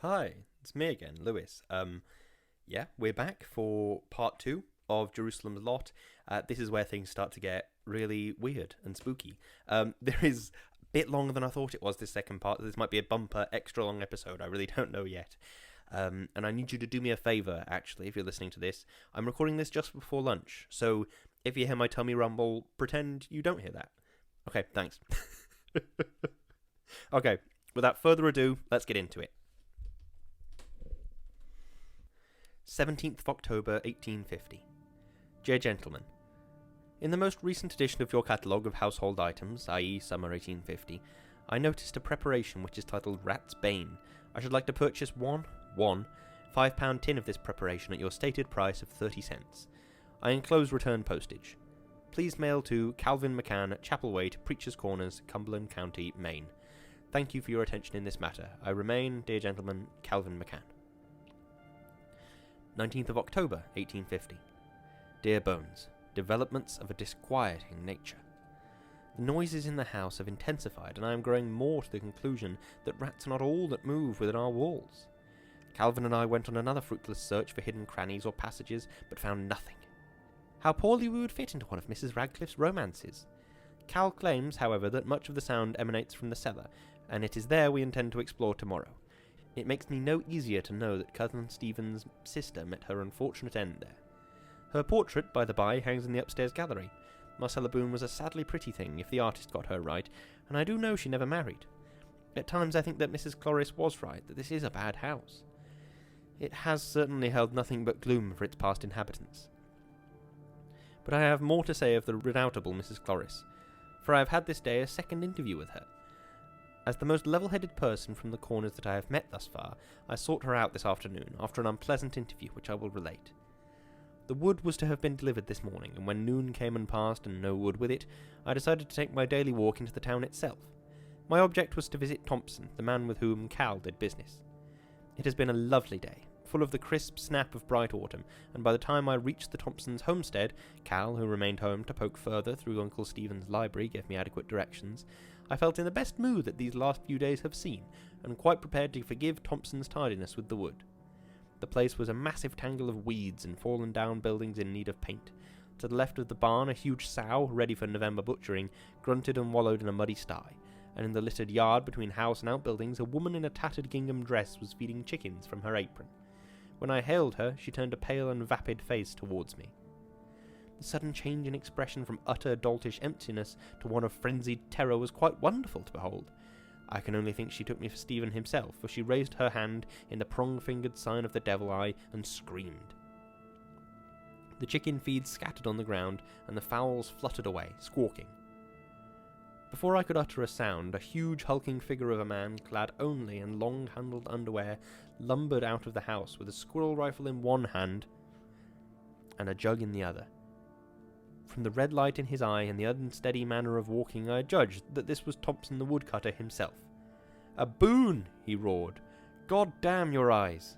Hi, it's me again, Lewis. Yeah, we're back for part two of Jerusalem's Lot. This is where things start to get really weird and spooky. There is a bit longer than I thought it was, this second part. This might be a bumper, extra long episode. I really don't know yet. And I need you to do me a favour, actually, if you're listening to this. I'm recording this just before lunch, so if you hear my tummy rumble, pretend you don't hear that. Okay, thanks. Okay, without further ado, let's get into it. 17th of October 1850. Dear Gentlemen, in the most recent edition of your catalogue of household items, i.e. summer 1850, I noticed a preparation which is titled Rat's Bane. I should like to purchase one £5 tin of this preparation at your stated price of 30 cents. I enclose return postage. Please mail to Calvin McCann, Chapelwaite, Preacher's Corners, Cumberland County, Maine. Thank you for your attention in this matter. I remain, dear gentlemen, Calvin McCann. 19th of October, 1850. Dear Bones, developments of a disquieting nature. The noises in the house have intensified, and I am growing more to the conclusion that rats are not all that move within our walls. Calvin and I went on another fruitless search for hidden crannies or passages, but found nothing. How poorly we would fit into one of Mrs. Radcliffe's romances. Cal claims, however, that much of the sound emanates from the cellar, and it is there we intend to explore tomorrow. It makes me no easier to know that Cousin Stephen's sister met her unfortunate end there. Her portrait, by the by, hangs in the upstairs gallery. Marcella Boone was a sadly pretty thing, if the artist got her right, and I do know she never married. At times I think that Mrs. Cloris was right, that this is a bad house. It has certainly held nothing but gloom for its past inhabitants. But I have more to say of the redoubtable Mrs. Cloris, for I have had this day a second interview with her. As the most level-headed person from the corners that I have met thus far, I sought her out this afternoon, after an unpleasant interview which I will relate. The wood was to have been delivered this morning, and when noon came and passed and no wood with it, I decided to take my daily walk into the town itself. My object was to visit Thompson, the man with whom Cal did business. It has been a lovely day, full of the crisp snap of bright autumn, and by the time I reached the Thompsons' homestead, Cal, who remained home to poke further through Uncle Stephen's library, gave me adequate directions. I felt in the best mood that these last few days have seen, and quite prepared to forgive Thompson's tardiness with the wood. The place was a massive tangle of weeds and fallen down buildings in need of paint. To the left of the barn, a huge sow, ready for November butchering, grunted and wallowed in a muddy sty, and in the littered yard between house and outbuildings, a woman in a tattered gingham dress was feeding chickens from her apron. When I hailed her, she turned a pale and vapid face towards me. The sudden change in expression from utter doltish emptiness to one of frenzied terror was quite wonderful to behold. I can only think she took me for Stephen himself, for she raised her hand in the prong-fingered sign of the devil eye and screamed. The chicken feed scattered on the ground, and the fowls fluttered away, squawking. Before I could utter a sound, a huge hulking figure of a man, clad only in long-handled underwear, lumbered out of the house with a squirrel rifle in one hand and a jug in the other. From the red light in his eye and the unsteady manner of walking, I judged that this was Thompson the woodcutter himself. "A boon!" he roared. "God damn your eyes!"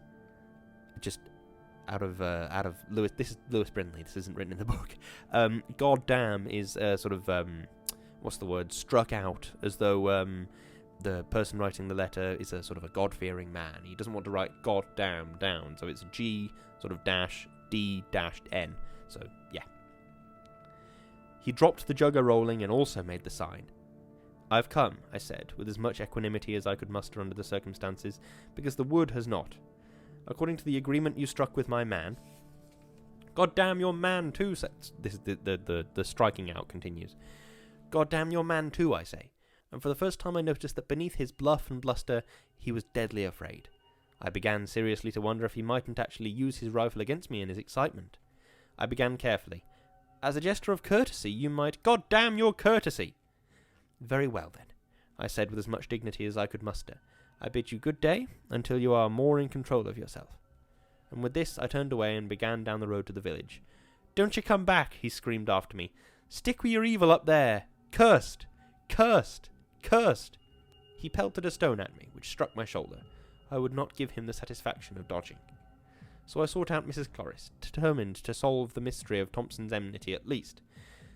Just out of Lewis. This is Lewis Brindley. This isn't written in the book. God damn is sort of what's the word? Struck out, as though the person writing the letter is a sort of a God-fearing man. He doesn't want to write God damn down, so it's G sort of dash D dash N. So yeah. He dropped the jug a-rolling and also made the sign. "I've come," I said, with as much equanimity as I could muster under the circumstances, "because the wood has not. According to the agreement you struck with my man—" "God damn your man too," said... This is the striking out continues. "God damn your man too, I say." And for the first time I noticed that beneath his bluff and bluster he was deadly afraid. I began seriously to wonder if he mightn't actually use his rifle against me in his excitement. I began carefully. "As a gesture of courtesy, you might—" "God damn your courtesy!" "Very well, then," I said with as much dignity as I could muster. "I bid you good day, until you are more in control of yourself." And with this I turned away and began down the road to the village. "Don't you come back," he screamed after me. "Stick with your evil up there. Cursed! Cursed! Cursed!" He pelted a stone at me, which struck my shoulder. I would not give him the satisfaction of dodging. So I sought out Mrs. Cloris, determined to solve the mystery of Thompson's enmity at least.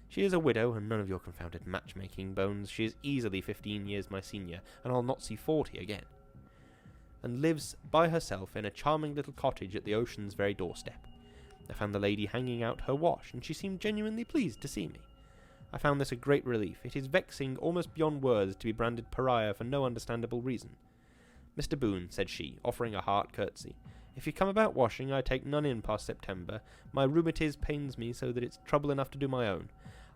She is a widow, and none of your confounded matchmaking, Bones. She is easily 15 years my senior, and I'll not see 40 again. and lives by herself in a charming little cottage at the ocean's very doorstep. I found the lady hanging out her wash, and she seemed genuinely pleased to see me. I found this a great relief. It is vexing almost beyond words to be branded pariah for no understandable reason. "Mr. Boone," said she, offering a heart curtsy, "if you come about washing, I take none in past September. My rheumatiz pains me so that it's trouble enough to do my own.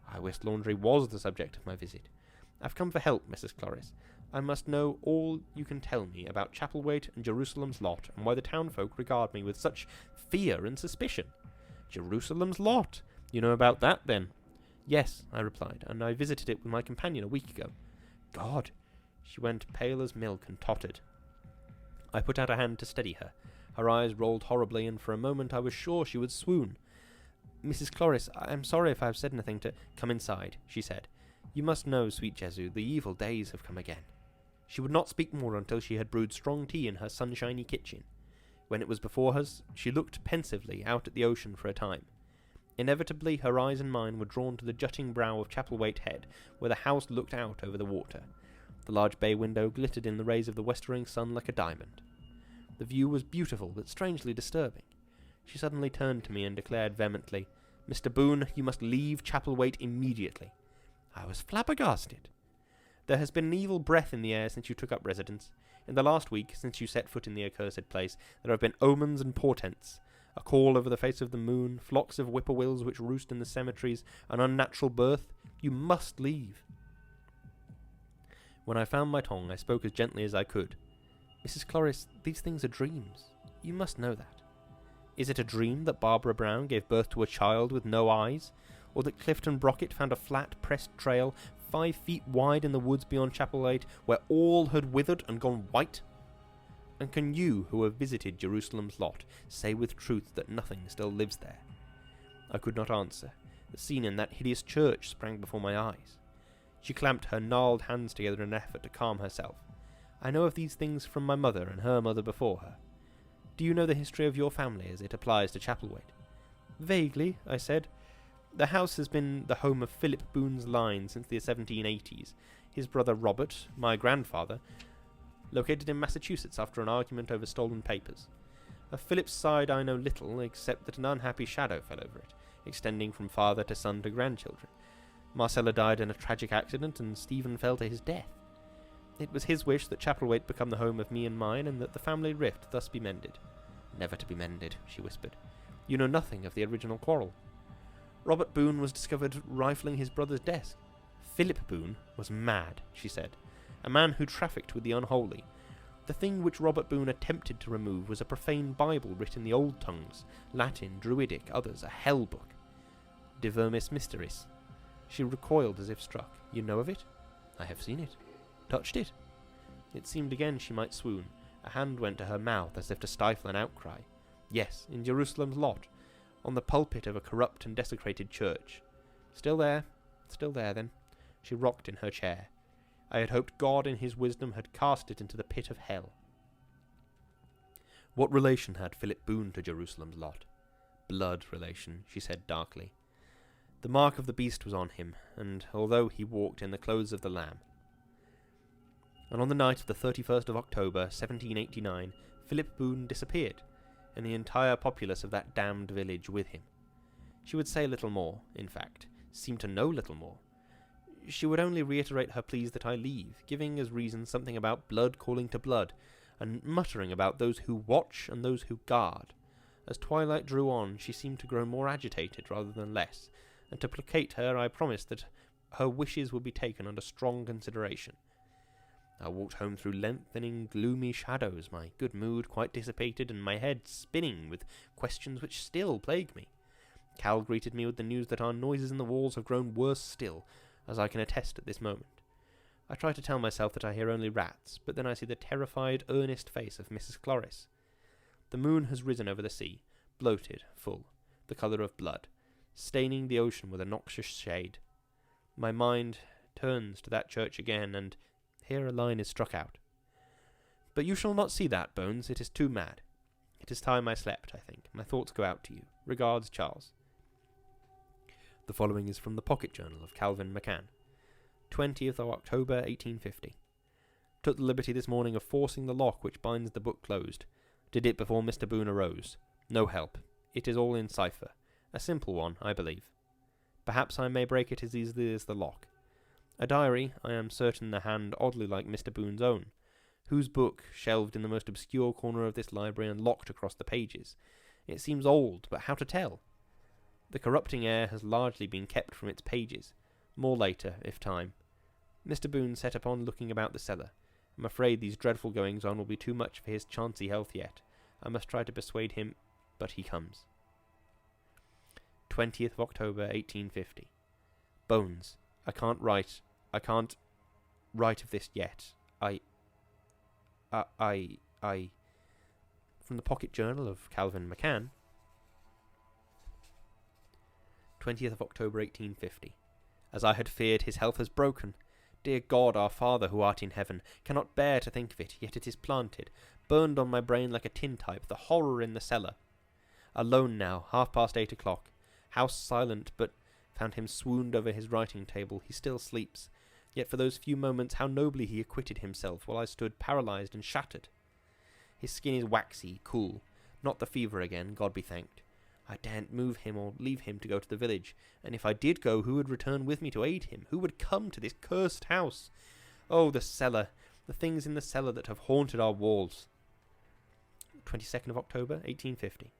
I wish laundry was the subject of my visit. I've come for help, Mrs. Cloris. I must know all you can tell me about Chapelwaite and Jerusalem's Lot, and why the townfolk regard me with such fear and suspicion." "Jerusalem's Lot? You know about that, then?" "Yes," I replied, "and I visited it with my companion a week ago." "God!" She went pale as milk and tottered. I put out a hand to steady her. Her eyes rolled horribly, and for a moment I was sure she would swoon. "Mrs. Cloris, I am sorry if I have said anything to—" "Come inside," she said. "You must know, sweet Jesu, the evil days have come again." She would not speak more until she had brewed strong tea in her sunshiny kitchen. When it was before us, she looked pensively out at the ocean for a time. Inevitably, her eyes and mine were drawn to the jutting brow of Chapelwaite Head, where the house looked out over the water. The large bay window glittered in the rays of the westering sun like a diamond. The view was beautiful, but strangely disturbing. She suddenly turned to me and declared vehemently, "Mr. Boone, you must leave Chapelwaite immediately." I was flabbergasted. "There has been an evil breath in the air since you took up residence. In the last week, since you set foot in the accursed place, there have been omens and portents. A call over the face of the moon, flocks of whippoorwills which roost in the cemeteries, an unnatural birth. You must leave." When I found my tongue, I spoke as gently as I could. "Mrs. Cloris, these things are dreams. You must know that. Is it a dream that Barbara Brown gave birth to a child with no eyes? Or that Clifton Brockett found a flat, pressed trail 5 feet wide in the woods beyond Chapelwaite, where all had withered and gone white? And can you, who have visited Jerusalem's Lot, say with truth that nothing still lives there?" I could not answer. The scene in that hideous church sprang before my eyes. She clamped her gnarled hands together in an effort to calm herself. "I know of these things from my mother and her mother before her. Do you know the history of your family as it applies to Chapelwaite?" "Vaguely," I said. "The house has been the home of Philip Boone's line since the 1780s. His brother Robert, my grandfather, located in Massachusetts after an argument over stolen papers. Of Philip's side I know little, except that an unhappy shadow fell over it, extending from father to son to grandchildren. Marcella died in a tragic accident, and Stephen fell to his death. It was his wish that Chapelwaite become the home of me and mine, and that the family rift thus be mended." "Never to be mended," she whispered. "You know nothing of the original quarrel." "Robert Boone was discovered rifling his brother's desk." "Philip Boone was mad," she said. "A man who trafficked with the unholy. The thing which Robert Boone attempted to remove was a profane Bible written in the old tongues, Latin, Druidic, others, a hell book. De vermis mysteris." She recoiled as if struck. "You know of it?" "I have seen it." "Touched it?" It seemed again she might swoon. A hand went to her mouth as if to stifle an outcry. "Yes, in Jerusalem's Lot, on the pulpit of a corrupt and desecrated church." Still there, then." She rocked in her chair. "I had hoped God in his wisdom had cast it into the pit of hell." "What relation had Philip Boone to Jerusalem's Lot?" "Blood relation," she said darkly. "The mark of the beast was on him, and although he walked in the clothes of the Lamb." And on the night of the 31st of October, 1789, Philip Boone disappeared, and the entire populace of that damned village with him. She would say little more, in fact, seemed to know little more. She would only reiterate her pleas that I leave, giving as reason something about blood calling to blood, and muttering about those who watch and those who guard. As twilight drew on, she seemed to grow more agitated rather than less, and to placate her I promised that her wishes would be taken under strong consideration. I walked home through lengthening, gloomy shadows, my good mood quite dissipated, and my head spinning with questions which still plague me. Cal greeted me with the news that our noises in the walls have grown worse still, as I can attest at this moment. I try to tell myself that I hear only rats, but then I see the terrified, earnest face of Mrs. Cloris. The moon has risen over the sea, bloated, full, the colour of blood, staining the ocean with a noxious shade. My mind turns to that church again, and here a line is struck out. "But you shall not see that, Bones, it is too mad. It is time I slept, I think. My thoughts go out to you. Regards, Charles." The following is from the pocket journal of Calvin McCann. 20th of October, 1850. Took the liberty this morning of forcing the lock which binds the book closed. Did it before Mr. Boone arose. No help. It is all in cipher. A simple one, I believe. Perhaps I may break it as easily as the lock. A diary, I am certain the hand oddly like Mr. Boone's own. Whose book, shelved in the most obscure corner of this library and locked across the pages? It seems old, but how to tell? The corrupting air has largely been kept from its pages. More later, if time. Mr. Boone set upon looking about the cellar. I'm afraid these dreadful goings-on will be too much for his chancy health yet. I must try to persuade him, but he comes. 20th of October, 1850. Bones, I can't write of this yet. From the pocket journal of Calvin McCann. 20th of October, 1850. As I had feared, his health has broken. Dear God, our Father, who art in heaven, cannot bear to think of it, yet it is planted, burned on my brain like a tintype, the horror in the cellar. Alone now, 8:30 o'clock. House silent, but found him swooned over his writing table. He still sleeps. Yet for those few moments how nobly he acquitted himself, while I stood paralysed and shattered. His skin is waxy, cool. Not the fever again, God be thanked. I daren't move him or leave him to go to the village, and if I did go, who would return with me to aid him? Who would come to this cursed house? Oh, the cellar, the things in the cellar that have haunted our walls. 22nd of October, 1850.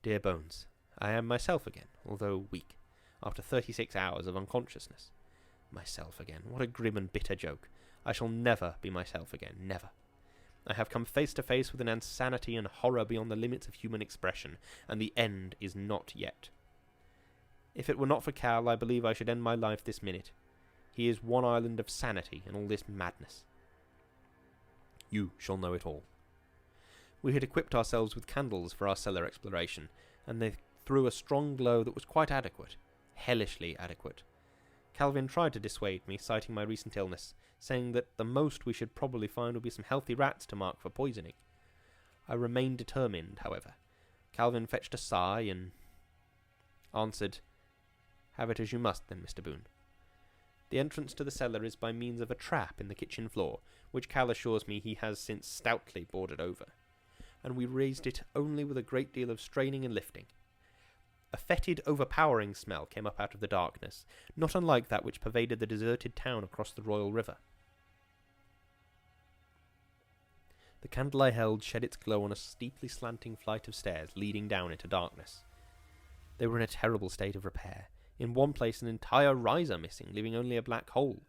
Dear Bones, I am myself again, although weak, after 36 hours of unconsciousness. Myself again, what a grim and bitter joke. I shall never be myself again, never. I have come face to face with an insanity and horror beyond the limits of human expression, and the end is not yet. If it were not for Cal, I believe I should end my life this minute. He is one island of sanity in all this madness. You shall know it all. We had equipped ourselves with candles for our cellar exploration, and they threw a strong glow that was quite adequate, hellishly adequate. Calvin tried to dissuade me, citing my recent illness, saying that the most we should probably find would be some healthy rats to mark for poisoning. I remained determined, however. Calvin fetched a sigh and answered, "Have it as you must, then, Mr. Boone." The entrance to the cellar is by means of a trap in the kitchen floor, which Cal assures me he has since stoutly boarded over, and we raised it only with a great deal of straining and lifting. A fetid, overpowering smell came up out of the darkness, not unlike that which pervaded the deserted town across the Royal River. The candle I held shed its glow on a steeply slanting flight of stairs leading down into darkness. They were in a terrible state of repair. In one place an entire riser missing, leaving only a black hole,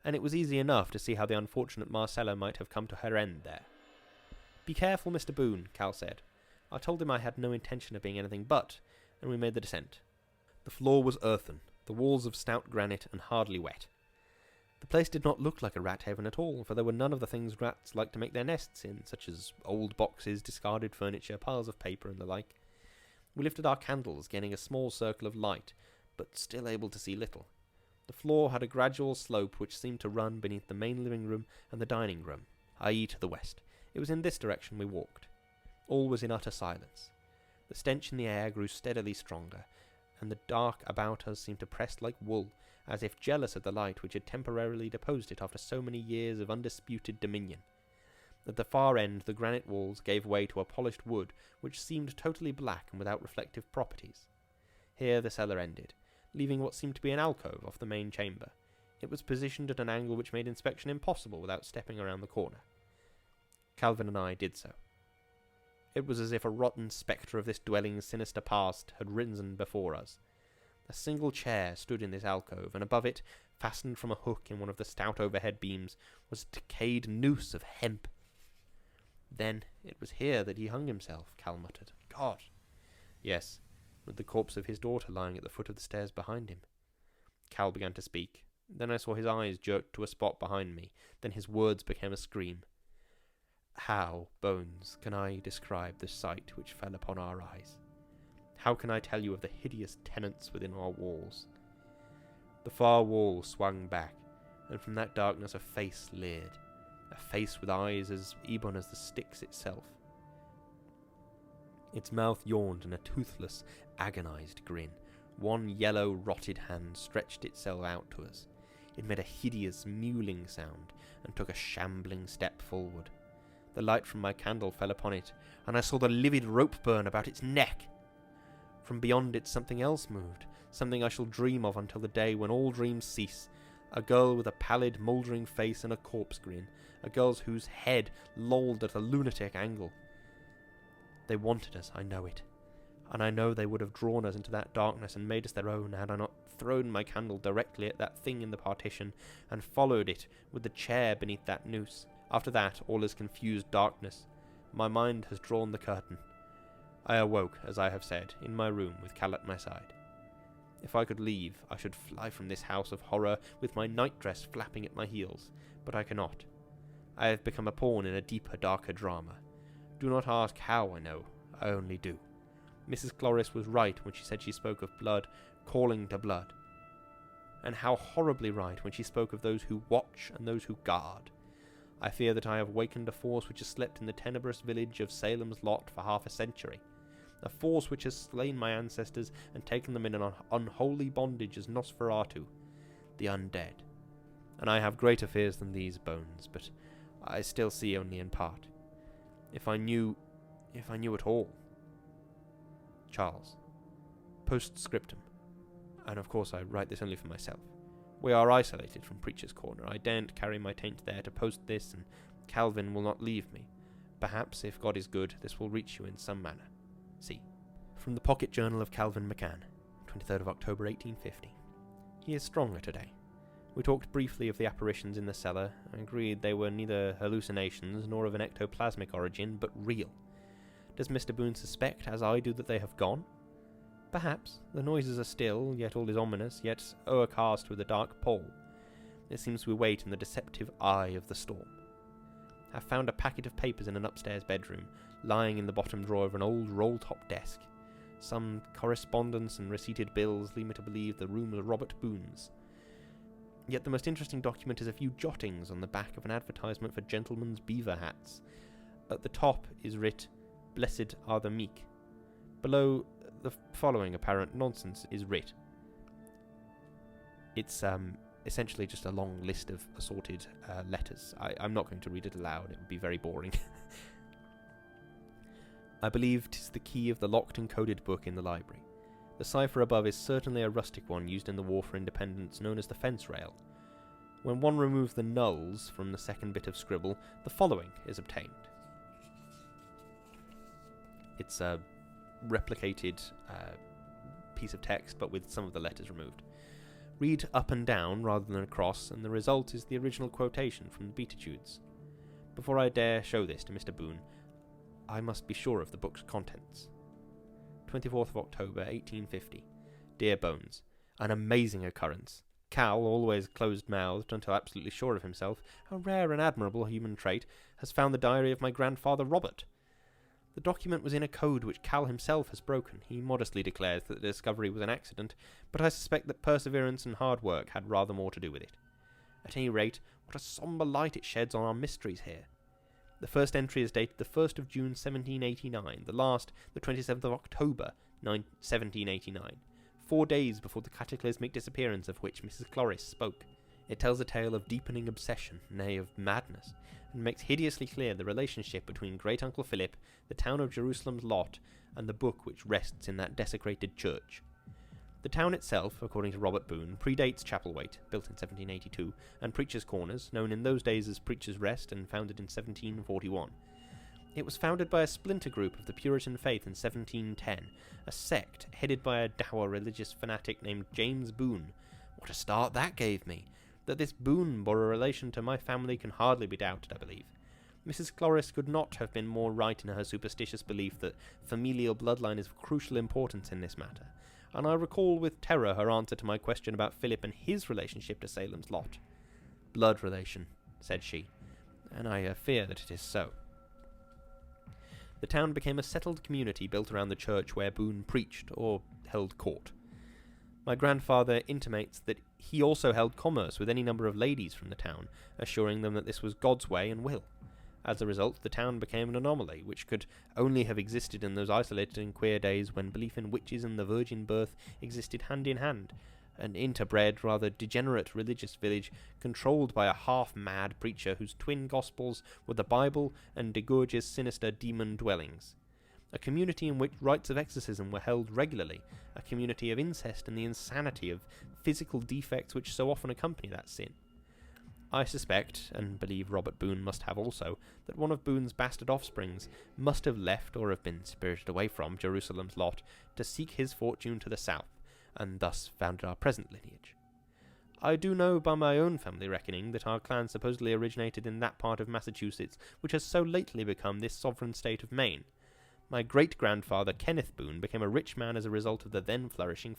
and it was easy enough to see how the unfortunate Marcella might have come to her end there. "Be careful, Mr. Boone," Cal said. I told him I had no intention of being anything but, and we made the descent. The floor was earthen, the walls of stout granite, and hardly wet. The place did not look like a rat haven at all, for there were none of the things rats like to make their nests in, such as old boxes, discarded furniture, piles of paper, and the like. We lifted our candles, gaining a small circle of light, but still able to see little. The floor had a gradual slope which seemed to run beneath the main living room and the dining room, i.e. to the west. It was in this direction we walked. All was in utter silence. The stench in the air grew steadily stronger, and the dark about us seemed to press like wool, as if jealous of the light which had temporarily deposed it after so many years of undisputed dominion. At the far end the granite walls gave way to a polished wood which seemed totally black and without reflective properties. Here the cellar ended, leaving what seemed to be an alcove off the main chamber. It was positioned at an angle which made inspection impossible without stepping around the corner. Calvin and I did so. It was as if a rotten spectre of this dwelling's sinister past had risen before us. A single chair stood in this alcove, and above it, fastened from a hook in one of the stout overhead beams, was a decayed noose of hemp. Then it was here that he hung himself, Cal muttered. God! Yes, with the corpse of his daughter lying at the foot of the stairs behind him. Cal began to speak. Then I saw his eyes jerked to a spot behind me. Then his words became a scream. How, Bones, can I describe the sight which fell upon our eyes? How can I tell you of the hideous tenants within our walls? The far wall swung back, and from that darkness a face leered, a face with eyes as ebon as the Styx itself. Its mouth yawned in a toothless, agonized grin. One yellow, rotted hand stretched itself out to us. It made a hideous mewling sound, and took a shambling step forward. The light from my candle fell upon it, and I saw the livid rope burn about its neck. From beyond it something else moved, something I shall dream of until the day when all dreams cease. A girl with a pallid, mouldering face and a corpse grin, a girl whose head lolled at a lunatic angle. They wanted us, I know it, and I know they would have drawn us into that darkness and made us their own had I not thrown my candle directly at that thing in the partition and followed it with the chair beneath that noose. After that, all is confused darkness. My mind has drawn the curtain. I awoke, as I have said, in my room with Cal at my side. If I could leave, I should fly from this house of horror with my nightdress flapping at my heels, but I cannot. I have become a pawn in a deeper, darker drama. Do not ask how I know, I only do. Mrs. Cloris was right when she said she spoke of blood calling to blood. And how horribly right when she spoke of those who watch and those who guard. I fear that I have wakened a force which has slept in the tenebrous village of Salem's Lot for half a century. A force which has slain my ancestors and taken them in an unholy bondage as Nosferatu, the undead. And I have greater fears than these, Bones, but I still see only in part. If I knew at all. Charles. Postscriptum. And of course I write this only for myself. We are isolated from Preacher's Corner. I daren't carry my taint there to post this, and Calvin will not leave me. Perhaps, if God is good, this will reach you in some manner. See. From the Pocket Journal of Calvin McCann, 23rd of October 1850. He is stronger today. We talked briefly of the apparitions in the cellar, and agreed they were neither hallucinations nor of an ectoplasmic origin, but real. Does Mr. Boone suspect, as I do, that they have gone? Perhaps. The noises are still, yet all is ominous, yet o'ercast with a dark pall. It seems we wait in the deceptive eye of the storm. I have found a packet of papers in an upstairs bedroom, lying in the bottom drawer of an old roll-top desk. Some correspondence and receipted bills lead me to believe the room was Robert Boone's. Yet the most interesting document is a few jottings on the back of an advertisement for gentlemen's beaver hats. At the top is writ, "Blessed are the meek." Below, the following apparent nonsense is writ. It's essentially just a long list of assorted letters. I'm not going to read it aloud, it would be very boring. I believe 'tis the key of the locked and coded book in the library. The cipher above is certainly a rustic one used in the War for Independence known as the fence rail. When one removes the nulls from the second bit of scribble, the following is obtained. It's a replicated piece of text, but with some of the letters removed. Read up and down rather than across, and the result is the original quotation from the Beatitudes. Before I dare show this to Mr. Boone, I must be sure of the book's contents. 24th of October, 1850. Dear Bones, an amazing occurrence. Cal, always closed-mouthed until absolutely sure of himself, a rare and admirable human trait, has found the diary of my grandfather Robert. The document was in a code which Cal himself has broken. He modestly declares that the discovery was an accident, but I suspect that perseverance and hard work had rather more to do with it. At any rate, what a sombre light it sheds on our mysteries here. The first entry is dated the 1st of June 1789, the last the 27th of October 1789, 4 days before the cataclysmic disappearance of which Mrs. Cloris spoke. It tells a tale of deepening obsession, nay, of madness, and makes hideously clear the relationship between Great-Uncle Philip, the town of Jerusalem's Lot, and the book which rests in that desecrated church. The town itself, according to Robert Boone, predates Chapelwaite, built in 1782, and Preacher's Corners, known in those days as Preacher's Rest and founded in 1741. It was founded by a splinter group of the Puritan faith in 1710, a sect headed by a dour religious fanatic named James Boone. What a start that gave me! That this Boone bore a relation to my family can hardly be doubted, I believe. Mrs. Cloris could not have been more right in her superstitious belief that familial bloodline is of crucial importance in this matter, and I recall with terror her answer to my question about Philip and his relationship to Salem's Lot. "Blood relation," said she, and I fear that it is so. The town became a settled community built around the church where Boone preached or held court. My grandfather intimates that he also held commerce with any number of ladies from the town, assuring them that this was God's way and will. As a result, the town became an anomaly, which could only have existed in those isolated and queer days when belief in witches and the virgin birth existed hand in hand, an interbred, rather degenerate religious village controlled by a half-mad preacher whose twin gospels were the Bible and De Gourge's sinister demon dwellings. A community in which rites of exorcism were held regularly, a community of incest and the insanity of physical defects which so often accompany that sin. I suspect, and believe Robert Boone must have also, that one of Boone's bastard offsprings must have left or have been spirited away from Jerusalem's lot to seek his fortune to the south, and thus founded our present lineage. I do know by my own family reckoning that our clan supposedly originated in that part of Massachusetts which has so lately become this sovereign state of Maine. My great-grandfather Kenneth Boone became a rich man as a result of the then flourishing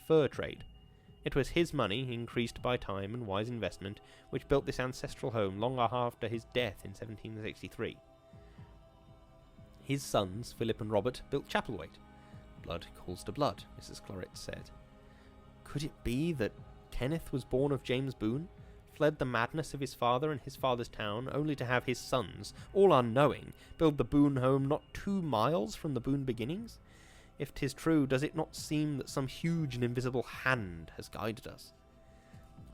fur trade. It was his money, increased by time and wise investment, which built this ancestral home long after his death in 1763. His sons, Philip and Robert, built Chapelwaite. Blood calls to blood, Mrs. Clorett said. Could it be that Kenneth was born of James Boone, fled the madness of his father and his father's town, only to have his sons, all unknowing, build the Boone home not 2 miles from the Boone beginnings? If 'tis true, does it not seem that some huge and invisible hand has guided us?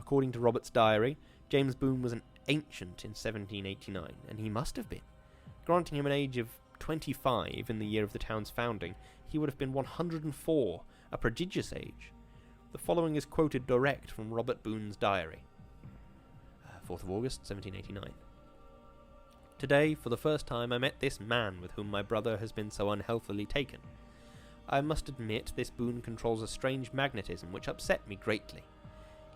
According to Robert's diary, James Boone was an ancient in 1789, and he must have been. Granting him an age of 25 in the year of the town's founding, he would have been 104, a prodigious age. The following is quoted direct from Robert Boone's diary. 4th of August, 1789. Today, for the first time, I met this man with whom my brother has been so unhealthily taken. I must admit this Boone controls a strange magnetism which upset me greatly.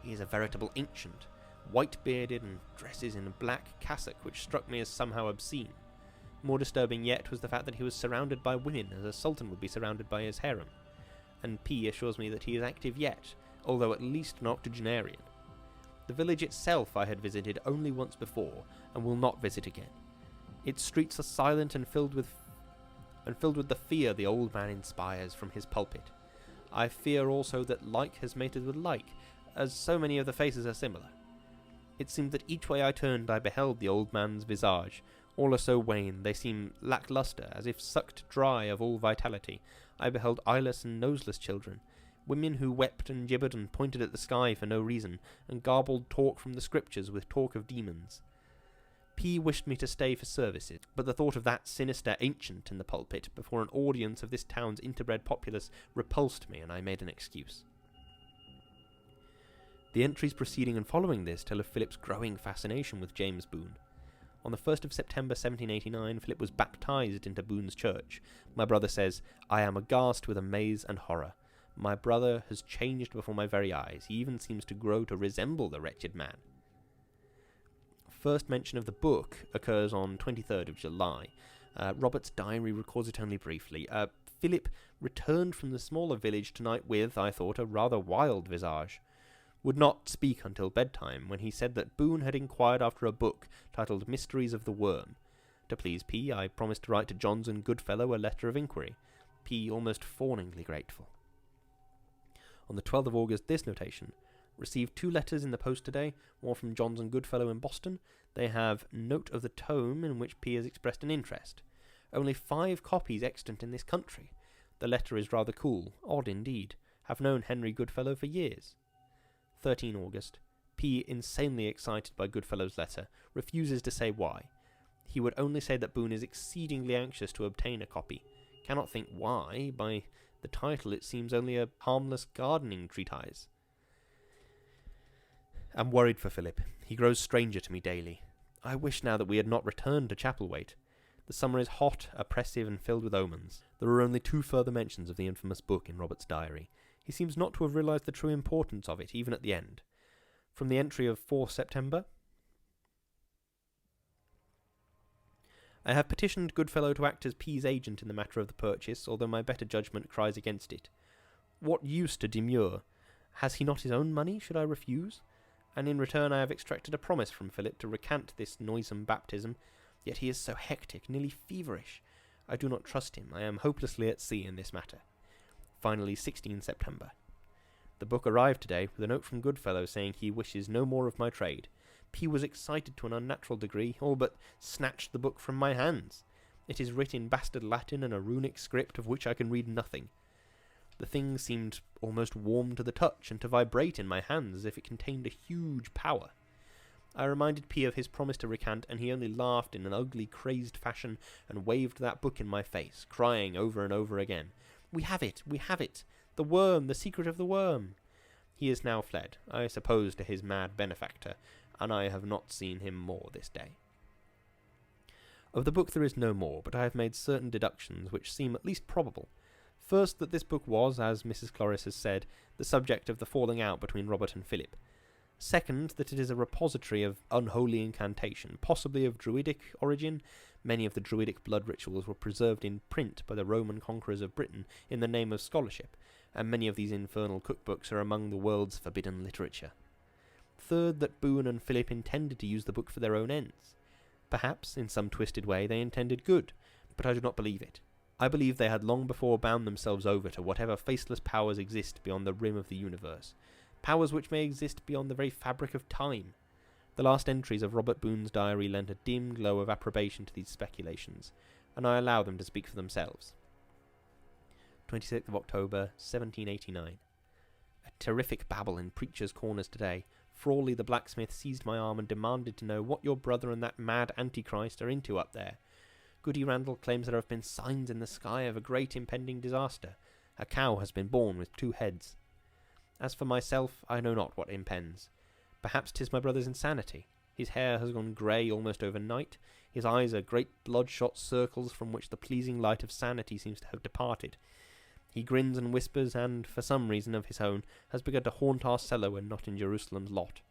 He is a veritable ancient, white-bearded and dresses in a black cassock which struck me as somehow obscene. More disturbing yet was the fact that he was surrounded by women as a sultan would be surrounded by his harem, and P assures me that he is active yet, although at least an octogenarian. The village itself I had visited only once before, and will not visit again. Its streets are silent and filled with the fear the old man inspires from his pulpit. I fear also that like has mated with like, as so many of the faces are similar. It seemed that each way I turned I beheld the old man's visage. All are so wan, they seem lacklustre, as if sucked dry of all vitality. I beheld eyeless and noseless children, women who wept and gibbered and pointed at the sky for no reason, and garbled talk from the scriptures with talk of demons. P wished me to stay for services, but the thought of that sinister ancient in the pulpit before an audience of this town's interbred populace repulsed me, and I made an excuse. The entries preceding and following this tell of Philip's growing fascination with James Boone. On the 1st of September 1789, Philip was baptized into Boone's church. My brother says, I am aghast with amaze and horror. My brother has changed before my very eyes. He even seems to grow to resemble the wretched man. First mention of the book occurs on 23rd of July. Robert's diary records it only briefly. Philip returned from the smaller village tonight with, I thought, a rather wild visage. Would not speak until bedtime, when he said that Boone had inquired after a book titled Mysteries of the Worm. To please P, I promised to write to Johnson Goodfellow a letter of inquiry. P almost fawningly grateful. On the 12th of August, this notation: received 2 letters in the post today, one from Johnson Goodfellow in Boston. They have note of the tome in which P has expressed an interest. Only 5 copies extant in this country. The letter is rather cool, odd indeed. Have known Henry Goodfellow for years. 13 August. P, insanely excited by Goodfellow's letter, refuses to say why. He would only say that Boone is exceedingly anxious to obtain a copy. Cannot think why. By the title it seems only a harmless gardening treatise. Am worried for Philip. He grows stranger to me daily. I wish now that we had not returned to Chapelwaite. The summer is hot, oppressive, and filled with omens. There are only 2 further mentions of the infamous book in Robert's diary. He seems not to have realised the true importance of it, even at the end. From the entry of 4 September... I have petitioned Goodfellow to act as P's agent in the matter of the purchase, although my better judgment cries against it. What use to demur? Has he not his own money? Should I refuse? And in return I have extracted a promise from Philip to recant this noisome baptism, yet he is so hectic, nearly feverish. I do not trust him. I am hopelessly at sea in this matter. Finally, 16 September. The book arrived today with a note from Goodfellow saying he wishes no more of my trade. P was excited to an unnatural degree, all but snatched the book from my hands. It is writ in bastard Latin and a runic script of which I can read nothing. The thing seemed almost warm to the touch and to vibrate in my hands as if it contained a huge power. I reminded P of his promise to recant, and he only laughed in an ugly, crazed fashion and waved that book in my face, crying over and over again, "We have it! We have it! The worm! The secret of the worm!" He is now fled, I suppose to his mad benefactor, and I have not seen him more this day. Of the book there is no more, but I have made certain deductions which seem at least probable. First, that this book was, as Mrs. Cloris has said, the subject of the falling out between Robert and Philip. Second, that it is a repository of unholy incantation, possibly of Druidic origin. Many of the Druidic blood rituals were preserved in print by the Roman conquerors of Britain in the name of scholarship, and many of these infernal cookbooks are among the world's forbidden literature. Third, that Boone and Philip intended to use the book for their own ends. Perhaps, in some twisted way, they intended good, but I do not believe it. I believe they had long before bound themselves over to whatever faceless powers exist beyond the rim of the universe, powers which may exist beyond the very fabric of time. The last entries of Robert Boone's diary lent a dim glow of approbation to these speculations, and I allow them to speak for themselves. 26th of October, 1789. A terrific babble in Preacher's Corners today. Frawley the blacksmith seized my arm and demanded to know what your brother and that mad Antichrist are into up there. Goody Randall claims there have been signs in the sky of a great impending disaster. A cow has been born with 2 heads. As for myself, I know not what impends. Perhaps 'tis my brother's insanity. His hair has gone grey almost overnight. His eyes are great bloodshot circles from which the pleasing light of sanity seems to have departed. He grins and whispers, and, for some reason of his own, has begun to haunt our cellar when not in Jerusalem's lot.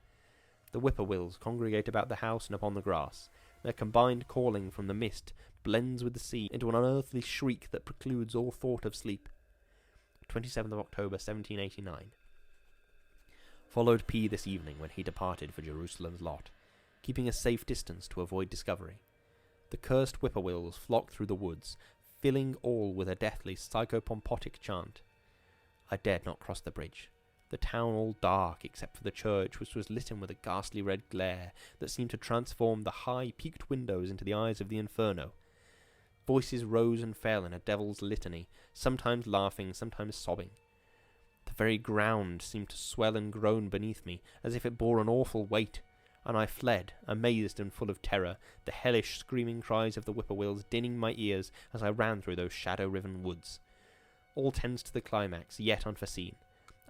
The whippoorwills congregate about the house and upon the grass. Their combined calling from the mist blends with the sea into an unearthly shriek that precludes all thought of sleep. 27th of October, 1789. Followed P this evening when he departed for Jerusalem's lot, keeping a safe distance to avoid discovery. The cursed whippoorwills flock through the woods, filling all with a deathly psychopompotic chant. I dared not cross the bridge. The town all dark except for the church, which was lit with a ghastly red glare that seemed to transform the high peaked windows into the eyes of the inferno. Voices rose and fell in a devil's litany, sometimes laughing, sometimes sobbing. The very ground seemed to swell and groan beneath me, as if it bore an awful weight, and I fled, amazed and full of terror, the hellish screaming cries of the whippoorwills dinning my ears as I ran through those shadow-riven woods. All tends to the climax, yet unforeseen.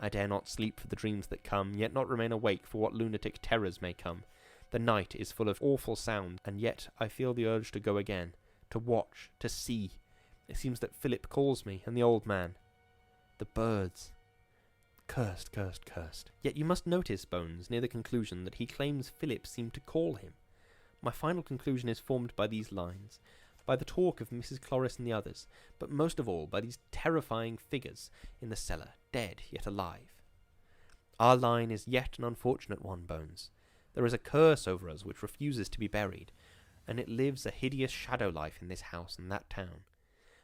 I dare not sleep for the dreams that come, yet not remain awake for what lunatic terrors may come. The night is full of awful sounds, and yet I feel the urge to go again, to watch, to see. It seems that Philip calls me, and the old man. The birds. Cursed, cursed, cursed. Yet you must notice, Bones, near the conclusion, that he claims Philip seemed to call him. My final conclusion is formed by these lines, by the talk of Mrs. Cloris and the others, but most of all by these terrifying figures in the cellar, dead yet alive. Our line is yet an unfortunate one, Bones. There is a curse over us which refuses to be buried, and it lives a hideous shadow life in this house and that town,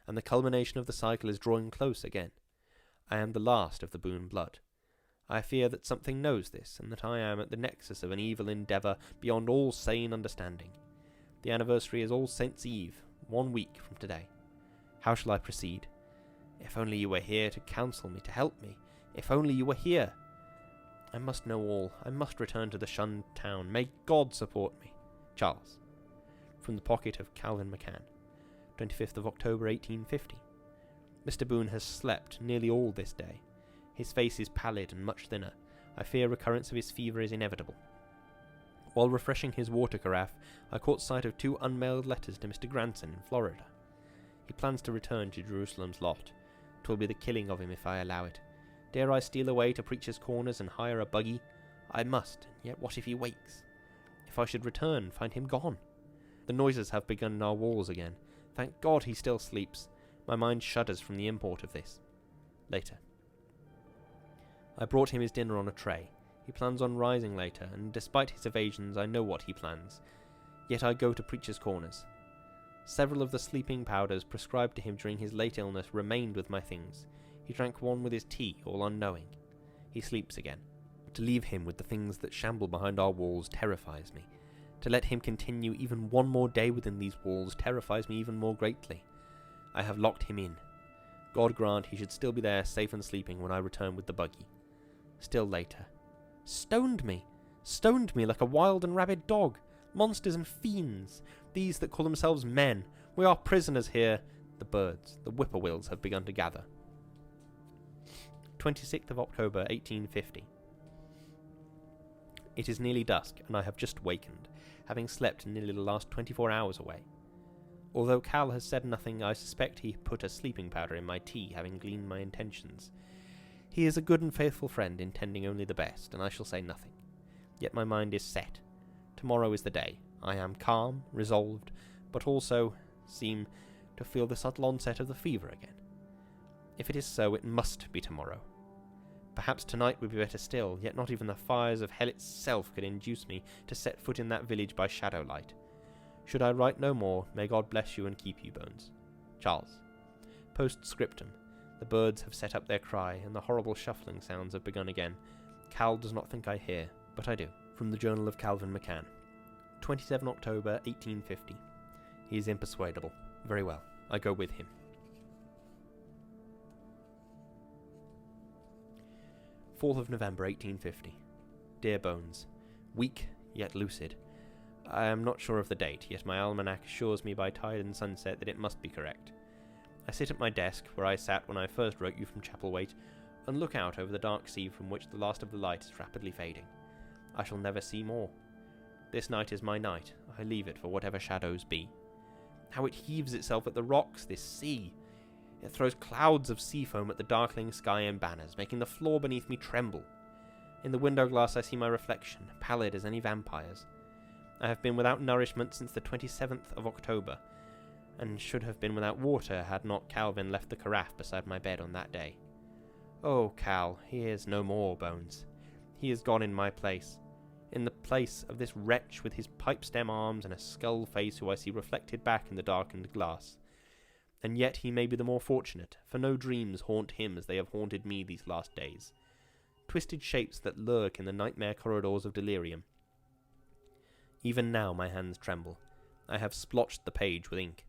and the culmination of the cycle is drawing close again. I am the last of the Boone blood. I fear that something knows this, and that I am at the nexus of an evil endeavour beyond all sane understanding. The anniversary is All Saints' Eve, 1 week from today. How shall I proceed? If only you were here to counsel me, to help me. If only you were here. I must know all. I must return to the shunned town. May God support me. Charles. From the pocket of Calvin McCann. 25th of October, 1850. Mr. Boone has slept nearly all this day. His face is pallid and much thinner. I fear recurrence of his fever is inevitable. While refreshing his water carafe, I caught sight of 2 unmailed letters to Mr. Granson in Florida. He plans to return to Jerusalem's lot. 'Twill be the killing of him if I allow it. Dare I steal away to Preacher's Corners and hire a buggy? I must, and yet what if he wakes? If I should return, find him gone? The noises have begun in our walls again. Thank God he still sleeps. My mind shudders from the import of this. Later. I brought him his dinner on a tray. He plans on rising later, and despite his evasions I know what he plans. Yet I go to Preacher's Corners. Several of the sleeping powders prescribed to him during his late illness remained with my things. He drank one with his tea, all unknowing. He sleeps again. To leave him with the things that shamble behind our walls terrifies me. To let him continue even one more day within these walls terrifies me even more greatly. I have locked him in. God grant he should still be there, safe and sleeping, when I return with the buggy. Still later. Stoned me like a wild and rabid dog. Monsters and fiends, these that call themselves men. We are prisoners here. The birds, the whippoorwills, have begun to gather. 26th of October, 1850. It is nearly dusk, and I have just wakened, having slept nearly the last 24 hours away. Although Cal has said nothing, I suspect he put a sleeping powder in my tea, having gleaned my intentions. He is a good and faithful friend, intending only the best, and I shall say nothing. Yet my mind is set. Tomorrow is the day. I am calm, resolved, but also seem to feel the subtle onset of the fever again. If it is so, it must be tomorrow. Perhaps tonight would be better still, yet not even the fires of hell itself could induce me to set foot in that village by shadow light. Should I write no more, may God bless you and keep you, Bones. Charles. Postscriptum. The birds have set up their cry, and the horrible shuffling sounds have begun again. Cal does not think I hear, but I do. From the Journal of Calvin McCann. 27 October, 1850. He is impersuadable. Very well. I go with him. 4th of November, 1850. Dear Bones. Weak, yet lucid. I am not sure of the date, yet my almanac assures me by tide and sunset that it must be correct. I sit at my desk, where I sat when I first wrote you from Chapelwaite, and look out over the dark sea from which the last of the light is rapidly fading. I shall never see more. This night is my night. I leave it for whatever shadows be. How it heaves itself at the rocks, this sea! It throws clouds of sea foam at the darkling sky in banners, making the floor beneath me tremble. In the window glass I see my reflection, pallid as any vampire's. I have been without nourishment since the 27th of October, and should have been without water had not Calvin left the carafe beside my bed on that day. Oh, Cal, he is no more, Bones. He is gone in my place. In the place of this wretch with his pipe-stem arms and a skull face who I see reflected back in the darkened glass. And yet he may be the more fortunate, for no dreams haunt him as they have haunted me these last days. Twisted shapes that lurk in the nightmare corridors of delirium. Even now my hands tremble. I have splotched the page with ink.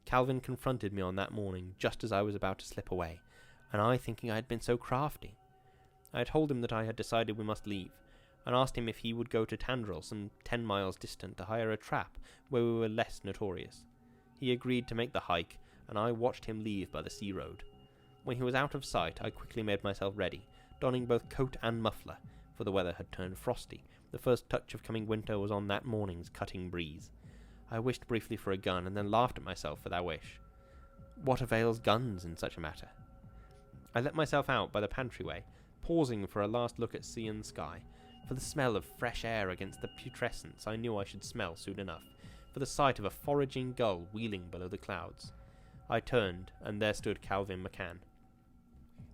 Calvin confronted me on that morning, just as I was about to slip away, and I thinking I had been so crafty. I had told him that I had decided we must leave, and asked him if he would go to Tandril, some 10 miles distant, to hire a trap where we were less notorious. He agreed to make the hike, and I watched him leave by the sea road. When he was out of sight, I quickly made myself ready, donning both coat and muffler, for the weather had turned frosty. The first touch of coming winter was on that morning's cutting breeze. I wished briefly for a gun, and then laughed at myself for that wish. What avails guns in such a matter? I let myself out by the pantryway, pausing for a last look at sea and sky, for the smell of fresh air against the putrescence I knew I should smell soon enough, for the sight of a foraging gull wheeling below the clouds. I turned, and there stood Calvin McCann.